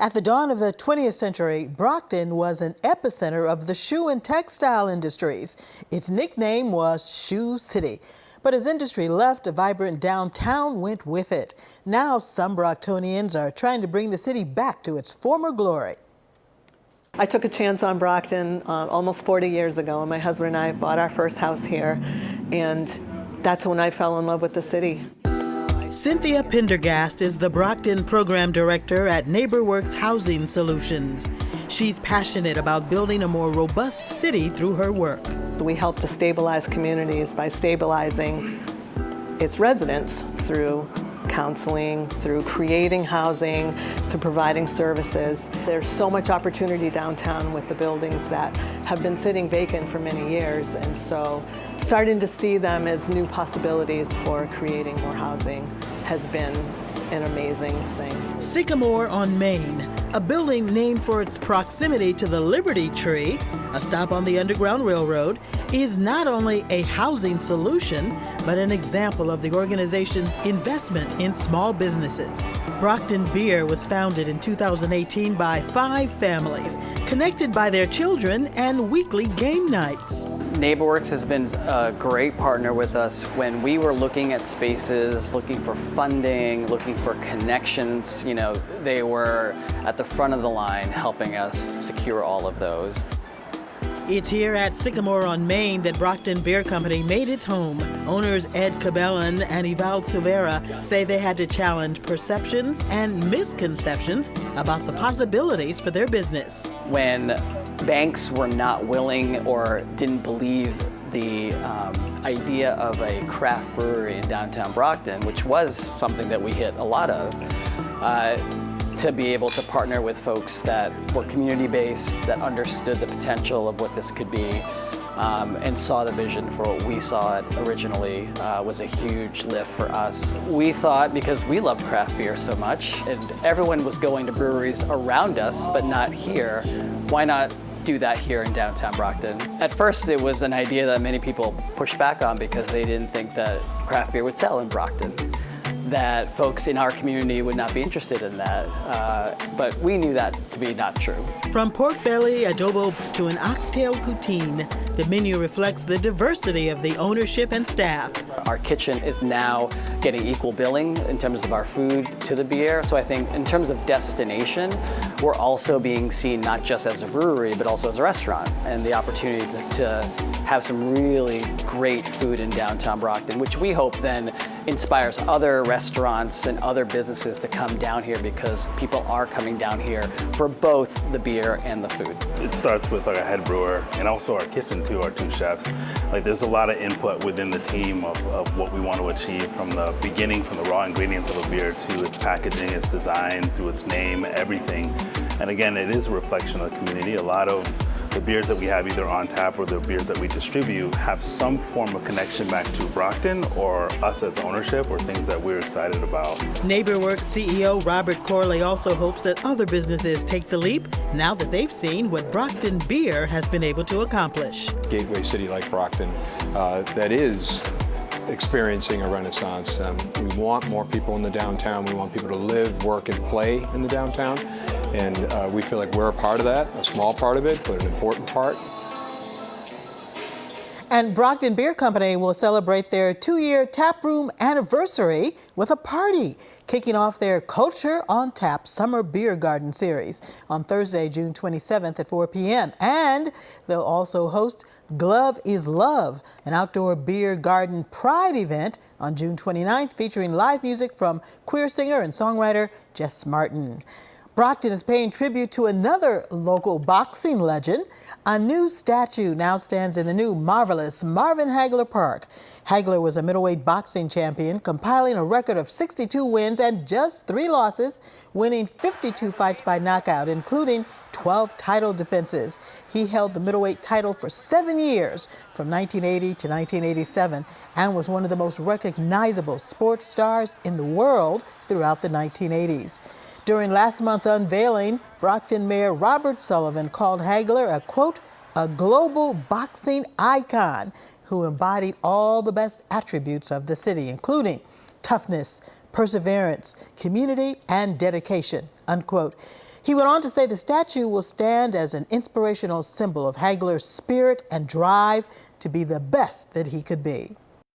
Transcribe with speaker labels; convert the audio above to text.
Speaker 1: At the dawn of the 20th century, Brockton was an epicenter of the shoe and textile industries. Its nickname was Shoe City. But as industry left, a vibrant downtown went with it. Now some Brocktonians are trying to bring the city back to its former glory.
Speaker 2: I took a chance on Brockton almost 40 years ago. My husband and I bought our first house here, and that's when I fell in love with the city.
Speaker 1: Cynthia Pendergast is the Brockton Program Director at NeighborWorks Housing Solutions. She's passionate about building a more robust city through her work.
Speaker 2: We help to stabilize communities by stabilizing its residents through counseling, through creating housing, through providing services. There's so much opportunity downtown with the buildings that have been sitting vacant for many years, and so starting to see them as new possibilities for creating more housing has been an amazing thing.
Speaker 1: Sycamore on Main, a building named for its proximity to the Liberty Tree, a stop on the Underground Railroad, is not only a housing solution, but an example of the organization's investment in small businesses. Brockton Beer was founded in 2018 by 5 families, connected by their children and weekly game nights.
Speaker 3: NeighborWorks has been a great partner with us when we were looking at spaces, looking for funding, looking for connections. You know, they were at the front of the line helping us secure all of those.
Speaker 1: It's here at Sycamore on Main that Brockton Beer Company made its home. Owners Ed Cabellon and Eval Silvera say they had to challenge perceptions and misconceptions about the possibilities for their business.
Speaker 3: When banks were not willing or didn't believe the idea of a craft brewery in downtown Brockton, which was something that we hit a lot of, to be able to partner with folks that were community-based, that understood the potential of what this could be, and saw the vision for what we saw it originally, was a huge lift for us. We thought, because we loved craft beer so much, and everyone was going to breweries around us, but not here, why not do that here in downtown Brockton? At first, it was an idea that many people pushed back on because they didn't think that craft beer would sell in Brockton, that folks in our community would not be interested in that, but we knew that to be not true.
Speaker 1: From pork belly adobo to an oxtail poutine, the menu reflects the diversity of the ownership and staff.
Speaker 3: Our kitchen is now getting equal billing in terms of our food to the beer, so I think in terms of destination, we're also being seen not just as a brewery, but also as a restaurant, and the opportunity to have some really great food in downtown Brockton, which we hope then inspires other restaurants and other businesses to come down here, because people are coming down here for both the beer and the food.
Speaker 4: It starts with our head brewer and also our kitchen too, our 2 chefs. Like, there's a lot of input within the team of what we want to achieve from the beginning, from the raw ingredients of a beer to its packaging, its design, through its name, everything. And again, it is a reflection of the community. A lot of the beers that we have either on tap or the beers that we distribute have some form of connection back to Brockton or us as ownership, or things that we're excited about.
Speaker 1: NeighborWorks CEO Robert Corley also hopes that other businesses take the leap now that they've seen what Brockton Beer has been able to accomplish.
Speaker 5: Gateway city like Brockton that is experiencing a renaissance. We want more people in the downtown. We want people to live, work, and play in the downtown. And we feel like we're a part of that, a small part of it, but an important part.
Speaker 1: And Brockton Beer Company will celebrate their 2-year taproom anniversary with a party, kicking off their Culture on Tap Summer Beer Garden series on Thursday, June 27th at 4 p.m. And they'll also host Glove is Love, an outdoor beer garden pride event on June 29th, featuring live music from queer singer and songwriter Jess Martin. Brockton is paying tribute to another local boxing legend. A new statue now stands in the new marvelous Marvin Hagler Park. Hagler was a middleweight boxing champion, compiling a record of 62 wins and just 3 losses, winning 52 fights by knockout, including 12 title defenses. He held the middleweight title for 7 years, from 1980 to 1987, and was one of the most recognizable sports stars in the world throughout the 1980s. During last month's unveiling, Brockton Mayor Robert Sullivan called Hagler a, quote, a global boxing icon who embodied all the best attributes of the city, including toughness, perseverance, community, and dedication, unquote. He went on to say the statue will stand as an inspirational symbol of Hagler's spirit and drive to be the best that he could be.